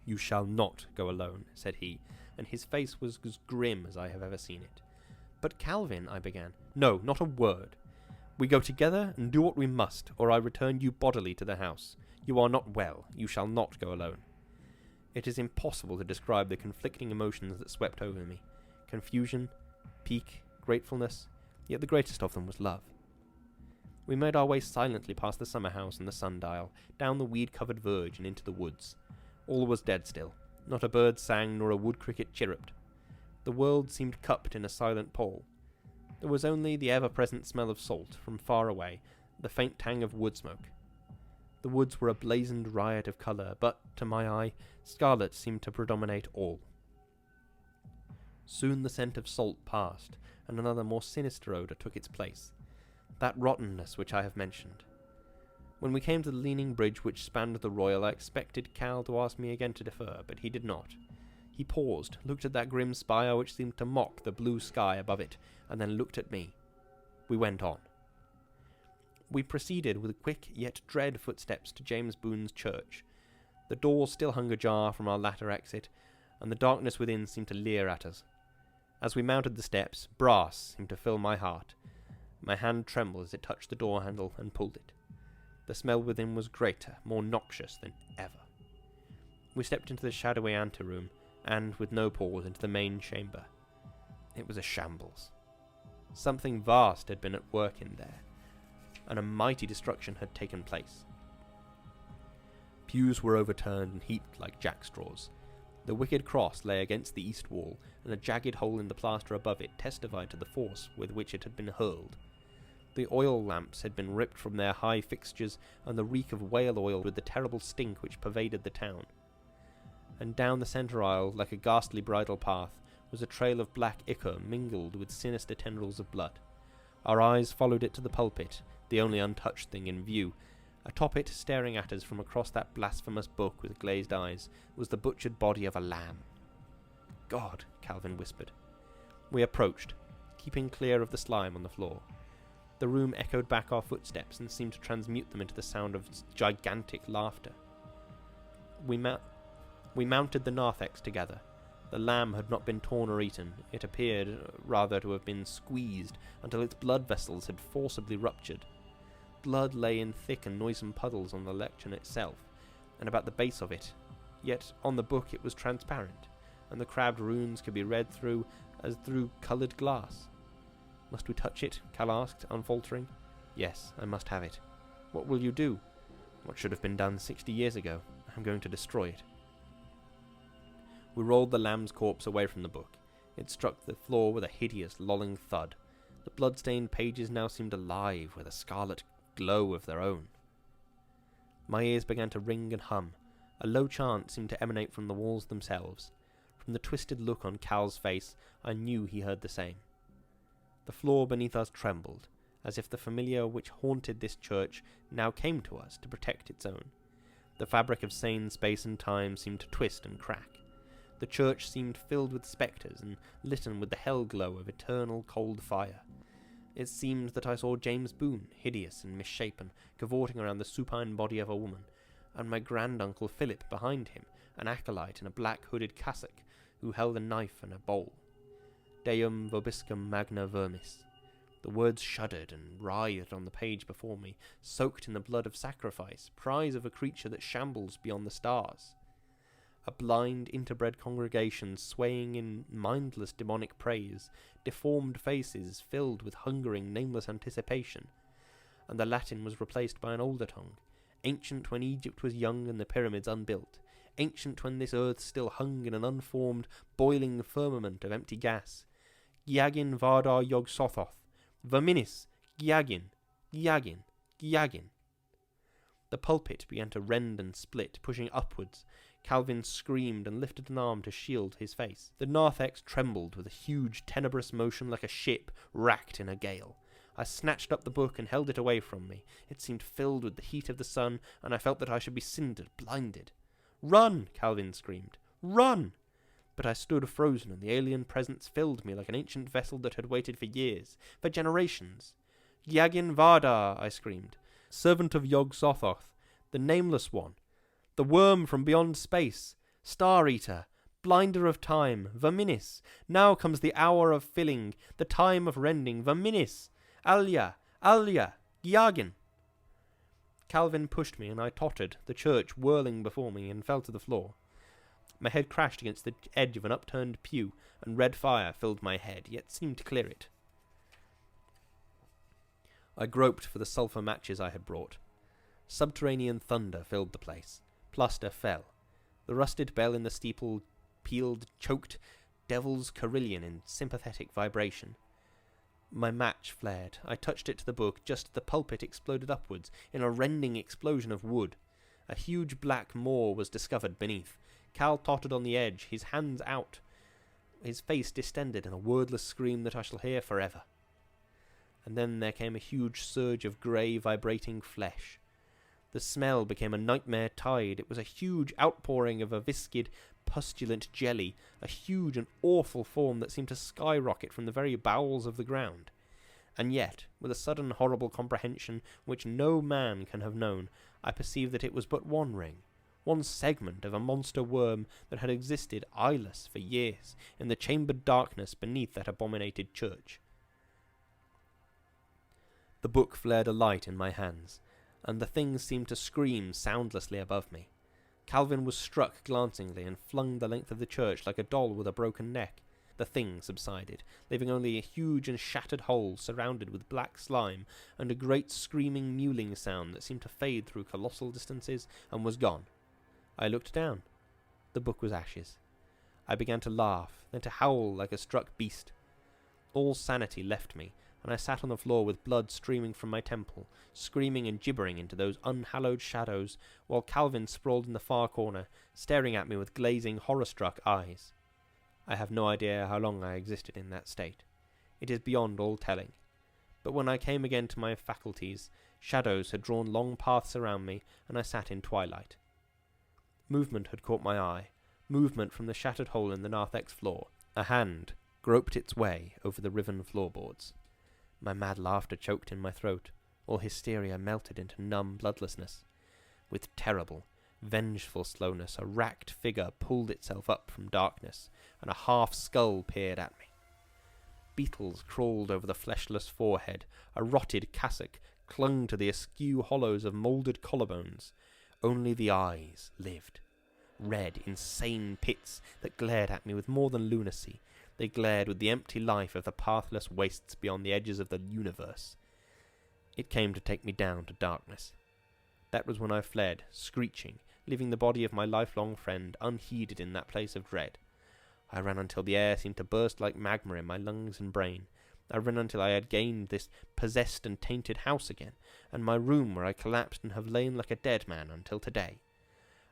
"You shall not go alone," said he, and his face was as grim as I have ever seen it. "But Calvin," I began. "No, not a word. We go together and do what we must, or I return you bodily to the house. You are not well. You shall not go alone." It is impossible to describe the conflicting emotions that swept over me. Confusion, pique, gratefulness, yet the greatest of them was love. We made our way silently past the summer house and the sundial, down the weed-covered verge and into the woods. All was dead still. Not a bird sang, nor a wood cricket chirruped. The world seemed cupped in a silent pall. There was only the ever-present smell of salt from far away, the faint tang of wood smoke. The woods were a blazoned riot of colour, but, to my eye, scarlet seemed to predominate all. Soon the scent of salt passed, and another more sinister odour took its place, that rottenness which I have mentioned. When we came to the leaning bridge which spanned the Royal, I expected Cal to ask me again to defer, but he did not. He paused, looked at that grim spire which seemed to mock the blue sky above it, and then looked at me. We went on. We proceeded with quick yet dread footsteps to James Boone's church. The door still hung ajar from our latter exit, and the darkness within seemed to leer at us. As we mounted the steps, brass seemed to fill my heart. My hand trembled as it touched the door handle and pulled it. The smell within was greater, more noxious than ever. We stepped into the shadowy anteroom, and, with no pause, into the main chamber. It was a shambles. Something vast had been at work in there, and a mighty destruction had taken place. pews were overturned and heaped like jackstraws. The wicked cross lay against the east wall, and a jagged hole in the plaster above it testified to the force with which it had been hurled. The oil lamps had been ripped from their high fixtures, and the reek of whale oil with the terrible stink which pervaded the town. And down the centre aisle, like a ghastly bridle path, was a trail of black ichor mingled with sinister tendrils of blood. Our eyes followed it to the pulpit, the only untouched thing in view. Atop it, staring at us from across that blasphemous book with glazed eyes, was the butchered body of a lamb. "God," Calvin whispered. We approached, keeping clear of the slime on the floor. The room echoed back our footsteps and seemed to transmute them into the sound of gigantic laughter. We mounted the narthex together. The lamb had not been torn or eaten. It appeared rather to have been squeezed until its blood vessels had forcibly ruptured. Blood lay in thick and noisome puddles on the lectern itself, and about the base of it, yet on the book it was transparent, and the crabbed runes could be read through as through coloured glass. "Must we touch it?" Cal asked, unfaltering. "Yes, I must have it." "What will you do?" "What should have been done 60 years ago. I'm going to destroy it." We rolled the lamb's corpse away from the book. It struck the floor with a hideous, lolling thud. The blood-stained pages now seemed alive with a scarlet glow of their own. My ears began to ring and hum. A low chant seemed to emanate from the walls themselves. From the twisted look on Cal's face, I knew he heard the same. The floor beneath us trembled, as if the familiar which haunted this church now came to us to protect its own. The fabric of sane space and time seemed to twist and crack. The church seemed filled with spectres and litten with the hell glow of eternal cold fire. It seemed that I saw James Boone, hideous and misshapen, cavorting around the supine body of a woman, and my granduncle Philip behind him, an acolyte in a black hooded cassock, who held a knife and a bowl. Deum vobiscum magna vermis. The words shuddered and writhed on the page before me, soaked in the blood of sacrifice, prize of a creature that shambles beyond the stars. A blind, interbred congregation swaying in mindless demonic praise, deformed faces filled with hungering, nameless anticipation. And the Latin was replaced by an older tongue, ancient when Egypt was young and the pyramids unbuilt, ancient when this earth still hung in an unformed, boiling firmament of empty gas. Gyagin Vardar Yog Sothoth, Verminis, Gyagin, Gyagin, Gyagin. The pulpit began to rend and split, pushing upwards. Calvin screamed and lifted an arm to shield his face. The narthex trembled with a huge, tenebrous motion like a ship racked in a gale. I snatched up the book and held it away from me. It seemed filled with the heat of the sun, and I felt that I should be cindered, blinded. "Run!" Calvin screamed. "Run!" But I stood frozen, and the alien presence filled me like an ancient vessel that had waited for years, for generations. "Gyagin Vardar!" I screamed. "Servant of Yog Sothoth, the Nameless One, the worm from beyond space, Star-Eater, blinder of time, Verminis, now comes the hour of filling, the time of rending, Verminis, Alia, Alia, Gyagin." Calvin pushed me, and I tottered, the church whirling before me, and fell to the floor. My head crashed against the edge of an upturned pew, and red fire filled my head, yet seemed to clear it. I groped for the sulphur matches I had brought. Subterranean thunder filled the place. Plaster fell. The rusted bell in the steeple pealed choked devil's carillon in sympathetic vibration. My match flared. I touched it to the book just as the pulpit exploded upwards in a rending explosion of wood. A huge black maw was discovered beneath. Cal tottered on the edge, his hands out, his face distended in a wordless scream that I shall hear forever. And then there came a huge surge of grey, vibrating flesh. The smell became a nightmare tide. It was a huge outpouring of a viscid, pustulant jelly, a huge and awful form that seemed to skyrocket from the very bowels of the ground. And yet, with a sudden horrible comprehension which no man can have known, I perceived that it was but one ring, one segment of a monster worm that had existed eyeless for years in the chambered darkness beneath that abominated church. The book flared alight in my hands, and the thing seemed to scream soundlessly above me. Calvin was struck glancingly and flung the length of the church like a doll with a broken neck. The thing subsided, leaving only a huge and shattered hole surrounded with black slime and a great screaming mewling sound that seemed to fade through colossal distances and was gone. I looked down. The book was ashes. I began to laugh, then to howl like a struck beast. All sanity left me, and I sat on the floor with blood streaming from my temple, screaming and gibbering into those unhallowed shadows, while Calvin sprawled in the far corner, staring at me with glazing, horror-struck eyes. I have no idea how long I existed in that state. It is beyond all telling. But when I came again to my faculties, shadows had drawn long paths around me, and I sat in twilight. Movement had caught my eye, movement from the shattered hole in the narthex floor. A hand groped its way over the riven floorboards. My mad laughter choked in my throat. All hysteria melted into numb bloodlessness. With terrible, vengeful slowness, a racked figure pulled itself up from darkness, and a half-skull peered at me. Beetles crawled over the fleshless forehead. A rotted cassock clung to the askew hollows of moulded collarbones. Only the eyes lived. Red, insane pits that glared at me with more than lunacy. They glared with the empty life of the pathless wastes beyond the edges of the universe. It came to take me down to darkness. That was when I fled, screeching, leaving the body of my lifelong friend unheeded in that place of dread. I ran until the air seemed to burst like magma in my lungs and brain. I ran until I had gained this possessed and tainted house again, and my room where I collapsed and have lain like a dead man until today.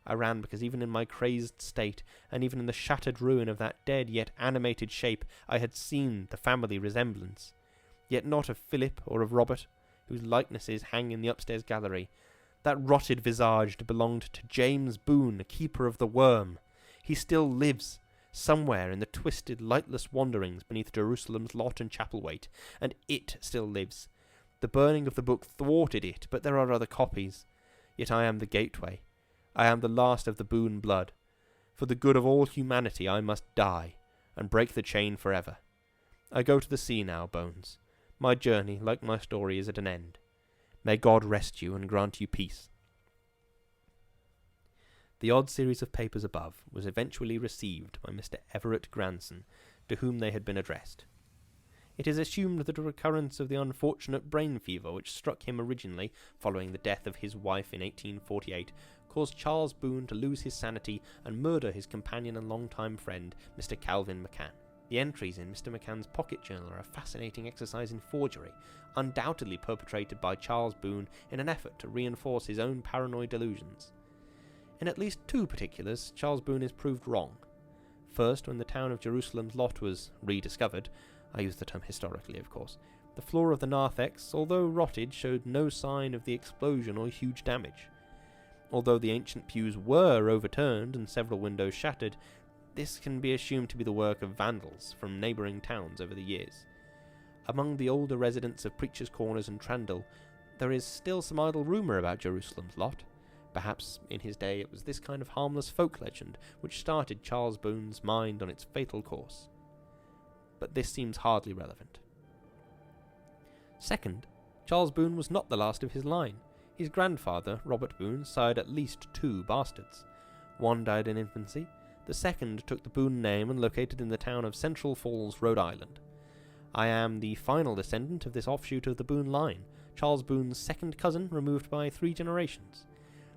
I ran because even in my crazed state, and even in the shattered ruin of that dead yet animated shape, I had seen the family resemblance. Yet not of Philip or of Robert, whose likenesses hang in the upstairs gallery. That rotted visage belonged to James Boone, keeper of the Worm. He still lives, somewhere in the twisted, lightless wanderings beneath Jerusalem's Lot and Chapelwaite, and it still lives. The burning of the book thwarted it, but there are other copies. Yet I am the gateway. I am the last of the Boone blood. For the good of all humanity I must die, and break the chain forever. I go to the sea now, Bones. My journey, like my story, is at an end. May God rest you and grant you peace. The odd series of papers above was eventually received by Mr. Everett Granson, to whom they had been addressed. It is assumed that a recurrence of the unfortunate brain fever which struck him originally, following the death of his wife in 1848, caused Charles Boone to lose his sanity and murder his companion and long-time friend, Mr. Calvin McCann. The entries in Mr. McCann's pocket journal are a fascinating exercise in forgery, undoubtedly perpetrated by Charles Boone in an effort to reinforce his own paranoid delusions. In at least two particulars, Charles Boone is proved wrong. First, when the town of Jerusalem's Lot was rediscovered, I use the term historically, of course, the floor of the narthex, although rotted, showed no sign of the explosion or huge damage. Although the ancient pews were overturned and several windows shattered, this can be assumed to be the work of vandals from neighbouring towns over the years. Among the older residents of Preachers' Corners and Trandle, there is still some idle rumour about Jerusalem's Lot. Perhaps in his day it was this kind of harmless folk legend which started Charles Boone's mind on its fatal course. But this seems hardly relevant. Second, Charles Boone was not the last of his line. His grandfather, Robert Boone, sired at least two bastards. One died in infancy. The second took the Boone name and located in the town of Central Falls, Rhode Island. I am the final descendant of this offshoot of the Boone line, Charles Boone's second cousin removed by 3 generations.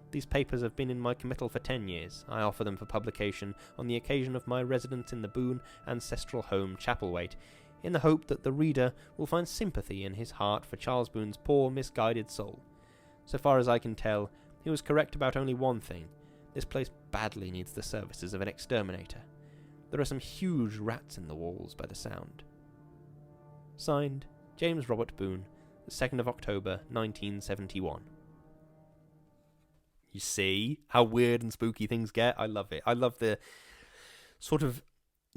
These papers have been in my committal for 10 years. I offer them for publication on the occasion of my residence in the Boone ancestral home, Chapelwaite, in the hope that the reader will find sympathy in his heart for Charles Boone's poor, misguided soul. So far as I can tell, he was correct about only one thing. This place badly needs the services of an exterminator. There are some huge rats in the walls by the sound. Signed, James Robert Boone, the 2nd of October, 1971. You see how weird and spooky things get? I love it. I love the sort of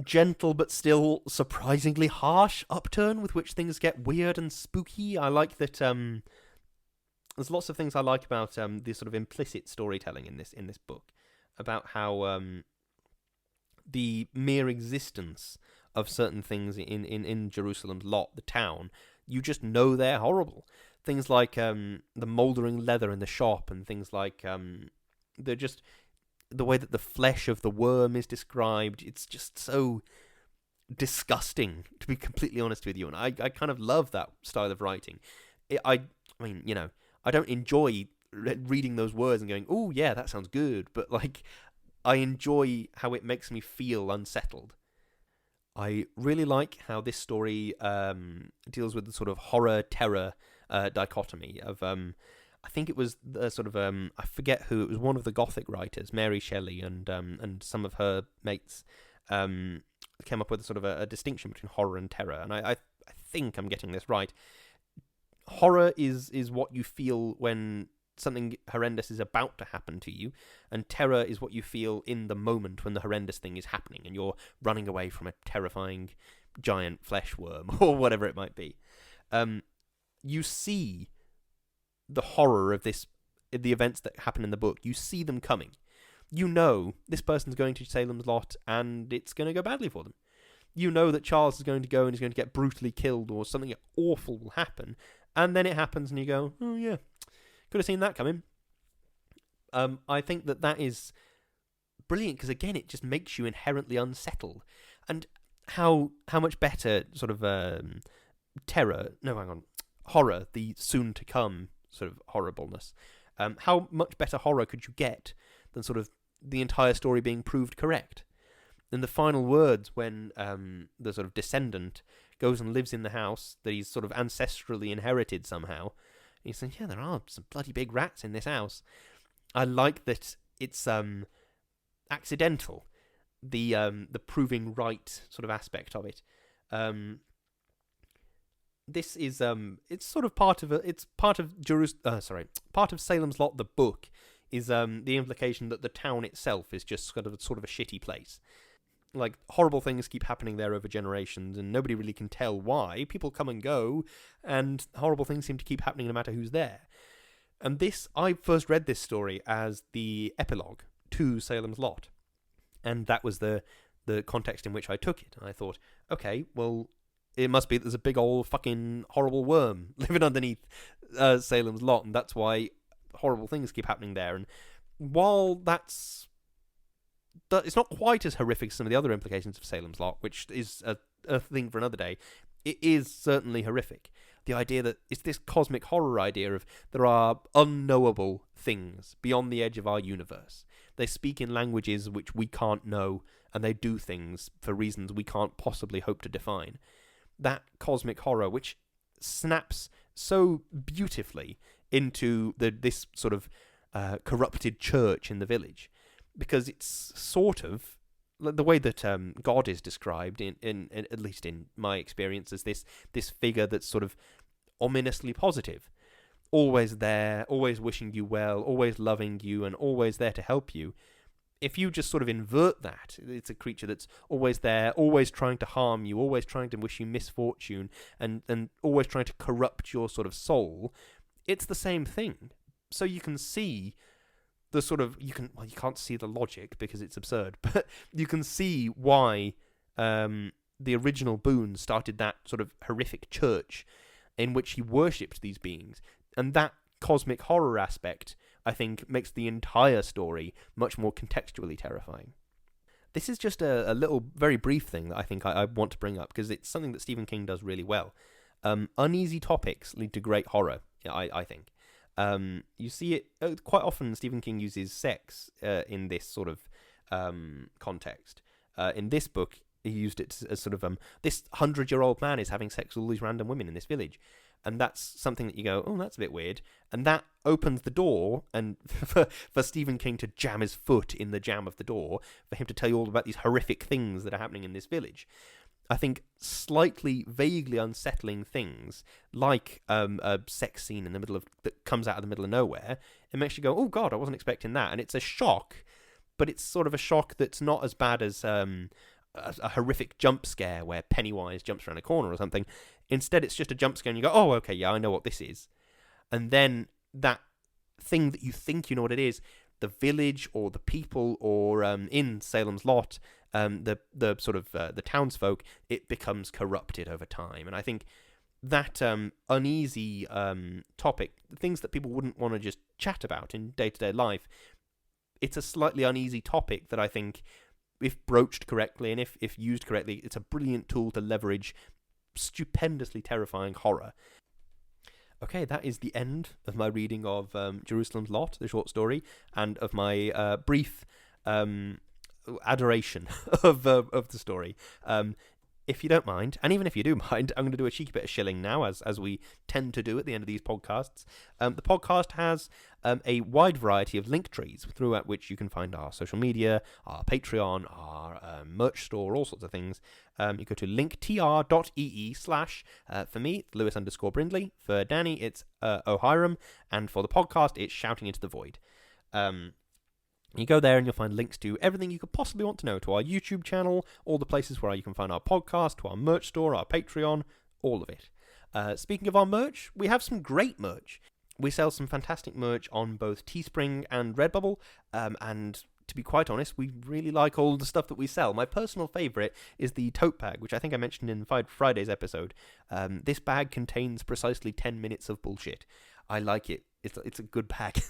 gentle but still surprisingly harsh upturn with which things get weird and spooky. I like that there's lots of things I like about the sort of implicit storytelling in this book, about how the mere existence of certain things in Jerusalem's Lot, the town, you just know they're horrible. Things like the mouldering leather in the shop, and things like they're just the way that the flesh of the worm is described. It's just so disgusting, to be completely honest with you. And I kind of love that style of writing. I mean, you know, I don't enjoy reading those words and going, oh yeah, that sounds good, but like I enjoy how it makes me feel unsettled. I really like how this story deals with the sort of horror terror dichotomy of I think it was the sort of I forget who, it was one of the Gothic writers, Mary Shelley, and some of her mates came up with a sort of a distinction between horror and terror, and I think I'm getting this right. Horror is what you feel when something horrendous is about to happen to you, and terror is what you feel in the moment when the horrendous thing is happening and you're running away from a terrifying giant flesh worm or whatever it might be. You see the horror of the events that happen in the book. You see them coming. You know this person's going to Salem's Lot and it's going to go badly for them. You know that Charles is going to go and he's going to get brutally killed or something awful will happen, and then it happens and you go, oh yeah, could have seen that coming. I think that is brilliant because, again, it just makes you inherently unsettled. And how much better sort of horror, the soon-to-come sort of horribleness, how much better horror could you get than sort of the entire story being proved correct? In the final words, when the sort of descendant goes and lives in the house that he's sort of ancestrally inherited somehow, he's saying, yeah, there are some bloody big rats in this house. I like that it's accidental, the proving right sort of aspect of it. This is it's sort of part of part of Salem's Lot. The book is the implication that the town itself is just sort of a shitty place. Like, horrible things keep happening there over generations, and nobody really can tell why. People come and go, and horrible things seem to keep happening no matter who's there. And I first read this story as the epilogue to Salem's Lot, and that was the context in which I took it. And I thought, okay, well, it must be that there's a big old fucking horrible worm living underneath Salem's Lot, and that's why horrible things keep happening there. And while it's not quite as horrific as some of the other implications of Salem's Lot, which is a thing for another day, it is certainly horrific. The idea that it's this cosmic horror idea of there are unknowable things beyond the edge of our universe. They speak in languages which we can't know, and they do things for reasons we can't possibly hope to define. That cosmic horror, which snaps so beautifully into this sort of corrupted church in the village, because it's sort of the way that God is described in at least in my experience, as this figure that's sort of ominously positive, always there, always wishing you well, always loving you, and always there to help you. If you just sort of invert that, it's a creature that's always there, always trying to harm you, always trying to wish you misfortune, and always trying to corrupt your sort of soul. It's the same thing. So you can see the sort of, you can't see the logic because it's absurd, but you can see why the original Boone started that sort of horrific church in which he worshipped these beings. And that cosmic horror aspect, I think, makes the entire story much more contextually terrifying. This is just a little, very brief thing that I think I want to bring up, because it's something that Stephen King does really well. Uneasy topics lead to great horror, I think. You see it quite often. Stephen King uses sex in this sort of context. In this book, he used it as sort of this 100-year-old man is having sex with all these random women in this village, and that's something that you go, oh, that's a bit weird, and that opens the door, and for Stephen King to jam his foot in the jam of the door, for him to tell you all about these horrific things that are happening in this village. I think slightly, vaguely unsettling things, like a sex scene in the middle of that comes out of the middle of nowhere, it makes you go, oh god, I wasn't expecting that. And it's a shock, but it's sort of a shock that's not as bad as a horrific jump scare where Pennywise jumps around a corner or something. Instead, it's just a jump scare and you go, oh, okay, yeah, I know what this is. And then that thing that you think you know what it is, the village or the people or in Salem's Lot, the sort of the townsfolk, it becomes corrupted over time. And I think that uneasy topic, things that people wouldn't want to just chat about in day-to-day life, it's a slightly uneasy topic that I think, if broached correctly and if used correctly, it's a brilliant tool to leverage stupendously terrifying horror. Okay, that is the end of my reading of Jerusalem's Lot, the short story, and of my brief adoration of the story. If you don't mind, and even if you do mind, I'm going to do a cheeky bit of shilling now, as we tend to do at the end of these podcasts. The podcast has a wide variety of link trees throughout which you can find our social media, our Patreon, our merch store, all sorts of things. You go to linktr.ee/ for me, it's Lewis_Brindley. For Danny, it's O'Hiram. And for the podcast, it's Shouting Into the Void. You go there and you'll find links to everything you could possibly want to know, to our YouTube channel, all the places where you can find our podcast, to our merch store, our Patreon, all of it. Speaking of our merch, we have some great merch. We sell some fantastic merch on both Teespring and Redbubble, and to be quite honest, we really like all the stuff that we sell. My personal favourite is the tote bag, which I think I mentioned in Friday's episode. This bag contains precisely 10 minutes of bullshit. I like it. It's a good bag.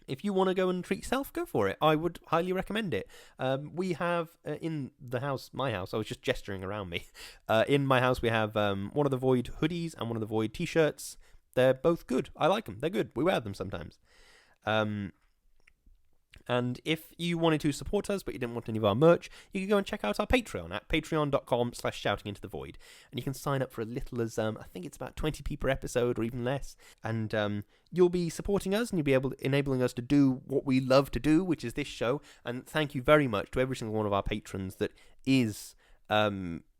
If you want to go and treat yourself, go for it. I would highly recommend it. We have in the house, my house, I was just gesturing around me. In my house, we have one of the Void hoodies and one of the Void t-shirts. They're both good. I like them. They're good. We wear them sometimes. And if you wanted to support us, but you didn't want any of our merch, you can go and check out our Patreon at patreon.com/shoutingintothevoid. And you can sign up for as little as, I think it's about 20p per episode or even less. And you'll be supporting us and you'll be enabling us to do what we love to do, which is this show. And thank you very much to every single one of our patrons that is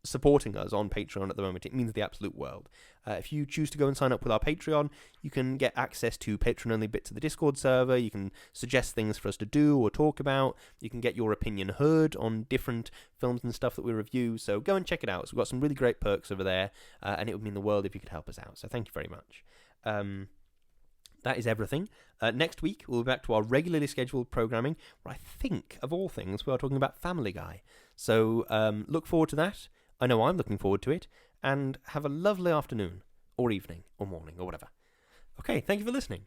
supporting us on Patreon at the moment. It means the absolute world. If you choose to go and sign up with our Patreon, you can get access to Patreon-only bits of the Discord server. You can suggest things for us to do or talk about. You can get your opinion heard on different films and stuff that we review. So go and check it out. So we've got some really great perks over there, and it would mean the world if you could help us out. So thank you very much. That is everything. Next week, we'll be back to our regularly scheduled programming, where I think, of all things, we are talking about Family Guy. So look forward to that. I know I'm looking forward to it. And have a lovely afternoon, or evening, or morning, or whatever. Okay, thank you for listening.